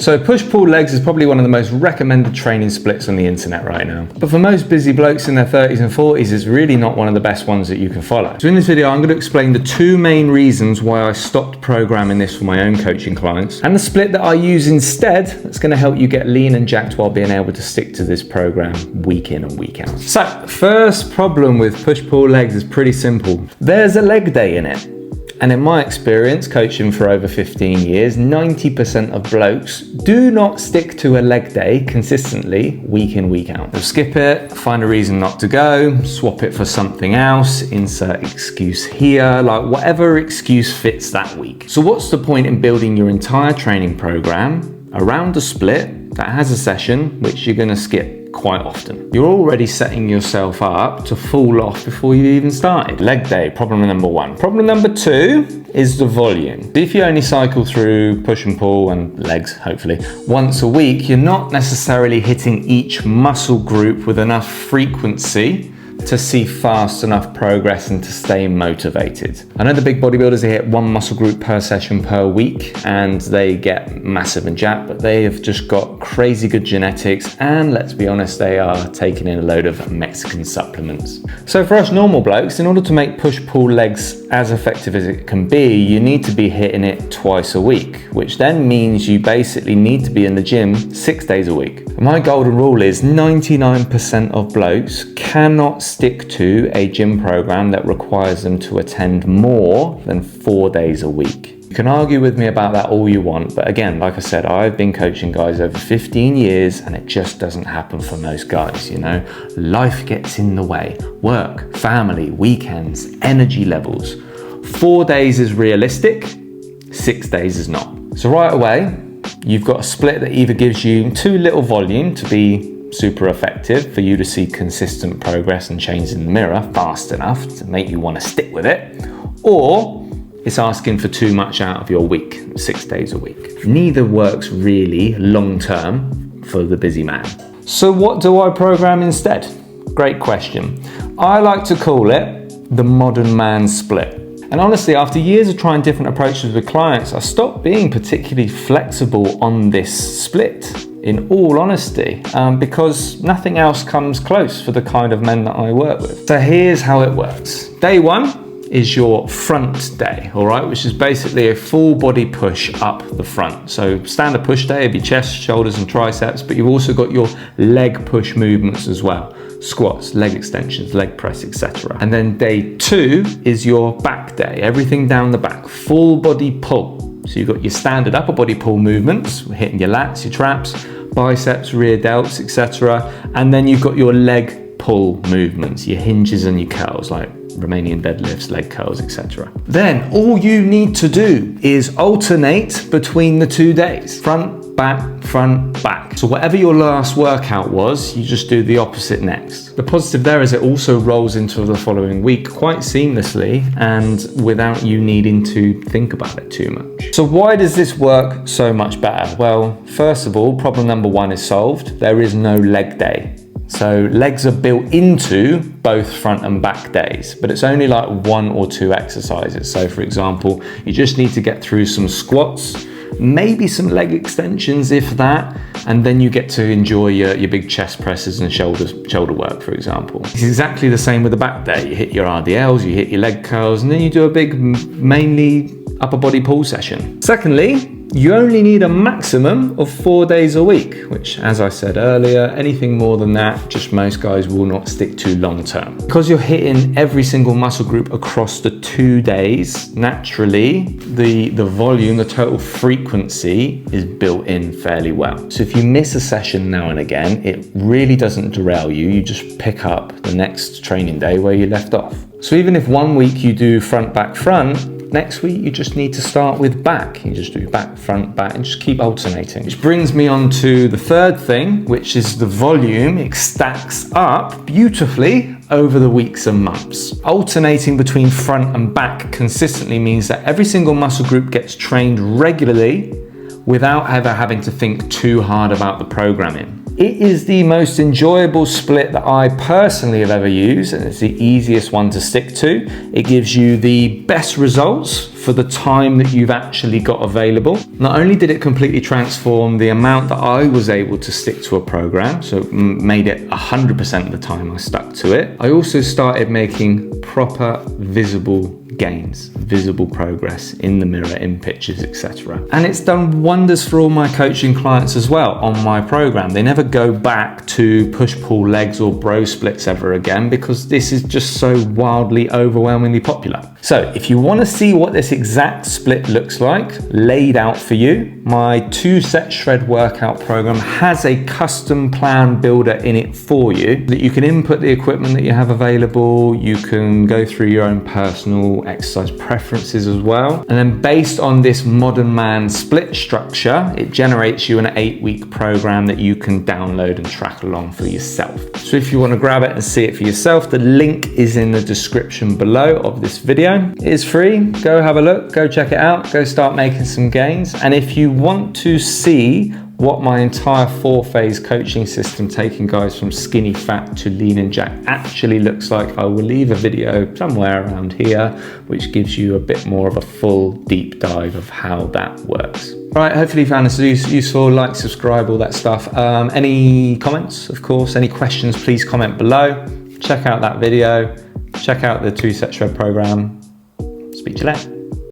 So push-pull legs is probably one of the most recommended training splits on the internet right now. But for most busy blokes in their 30s and 40s, it's really not one of the best ones that you can follow. So in this video, I'm going to explain the 2 main reasons why I stopped programming this for my own coaching clients, and the split that I use instead that's going to help you get lean and jacked while being able to stick to this program week in and week out. So first problem with push-pull legs is pretty simple. There's a leg day in it. And in my experience, coaching for over 15 years, 90% of blokes do not stick to a leg day consistently, week in, week out. They'll skip it, find a reason not to go, swap it for something else, insert excuse here, like whatever excuse fits that week. So what's the point in building your entire training program around a split that has a session which you're gonna skip quite often? You're already setting yourself up to fall off before you even started. Leg day, problem number 1. Problem number 2 is the volume. If you only cycle through push and pull and legs, hopefully, once a week, you're not necessarily hitting each muscle group with enough frequency to see fast enough progress and to stay motivated. I know the big bodybuilders, they hit 1 muscle group per session per week and they get massive and jacked, but they have just got crazy good genetics, and let's be honest, they are taking in a load of Mexican supplements. So for us normal blokes, in order to make push-pull legs as effective as it can be, you need to be hitting it twice a week, which then means you basically need to be in the gym 6 days a week. My golden rule is 99% of blokes cannot stick to a gym program that requires them to attend more than 4 days a week. You can argue with me about that all you want, but again, like I said, I've been coaching guys over 15 years and it just doesn't happen for most guys, you know? Life gets in the way. Work, family, weekends, energy levels. 4 days is realistic, 6 days is not. So right away, you've got a split that either gives you too little volume to be super effective for you to see consistent progress and change in the mirror fast enough to make you want to stick with it, or it's asking for too much out of your week, 6 days a week. Neither works really long term for the busy man. So what do I program instead? Great question. I like to call it the modern man split. And honestly, after years of trying different approaches with clients, I stopped being particularly flexible on this split, in all honesty, because nothing else comes close for the kind of men that I work with. So here's how it works. Day 1 is your front day, all right, which is basically a full body push up the front. So standard push day of your chest, shoulders and triceps, but you've also got your leg push movements as well. Squats, leg extensions, leg press, etc. And then day 2 is your back day, everything down the back, full body pull. So you've got your standard upper body pull movements, hitting your lats, your traps, biceps, rear delts, etc. And then you've got your leg pull movements, your hinges and your curls, like Romanian deadlifts, leg curls, etc. Then all you need to do is alternate between the 2 days, front, back. So whatever your last workout was, you just do the opposite next. The positive there is it also rolls into the following week quite seamlessly and without you needing to think about it too much. So why does this work so much better? Well, first of all, problem number 1 is solved. There is no leg day. So legs are built into both front and back days, but it's only like 1 or 2 exercises. So for example, you just need to get through some squats, maybe some leg extensions if that, and then you get to enjoy your big chest presses and shoulder work, for example. It's exactly the same with the back day. You hit your RDLs, you hit your leg curls, and then you do a big, mainly upper body pull session. Secondly, you only need a maximum of 4 days a week, which, as I said earlier, anything more than that, just most guys will not stick to long term. Because you're hitting every single muscle group across the 2 days, naturally, the volume, the total frequency is built in fairly well. So if you miss a session now and again, it really doesn't derail you. You just pick up the next training day where you left off. So even if 1 week you do front, back, front, next week, you just need to start with back. You just do back, front, back, and just keep alternating. Which brings me on to the third thing, which is the volume. It stacks up beautifully over the weeks and months. Alternating between front and back consistently means that every single muscle group gets trained regularly without ever having to think too hard about the programming. It is the most enjoyable split that I personally have ever used, and it's the easiest one to stick to. It gives you the best results for the time that you've actually got available. Not only did it completely transform the amount that I was able to stick to a program, so it made it 100% of the time I stuck to it, I also started making proper visible gains, visible progress in the mirror, in pictures, etc. And it's done wonders for all my coaching clients as well on my program. They never go back to push-pull legs or bro splits ever again, because this is just so wildly, overwhelmingly popular. So if you want to see what this exact split looks like laid out for you, my 2-set shred workout program has a custom plan builder in it for you, that you can input the equipment that you have available, you can go through your own personal exercise preferences as well, and then based on this modern man split structure, it generates you an 8-week program that you can download and track along for yourself. So if you want to grab it and see it for yourself, the link is in the description below of this video. It is free. Go have a look, go check it out, go start making some gains. And if you want to see what my entire 4-phase coaching system, taking guys from skinny fat to lean and jack, actually looks like, I will leave a video somewhere around here which gives you a bit more of a full deep dive of how that works. All right, hopefully you found this useful. Like, subscribe, all that stuff. Any comments, of course, any questions, please comment below. Check out that video, check out the 2-set shred program. Speak to you later.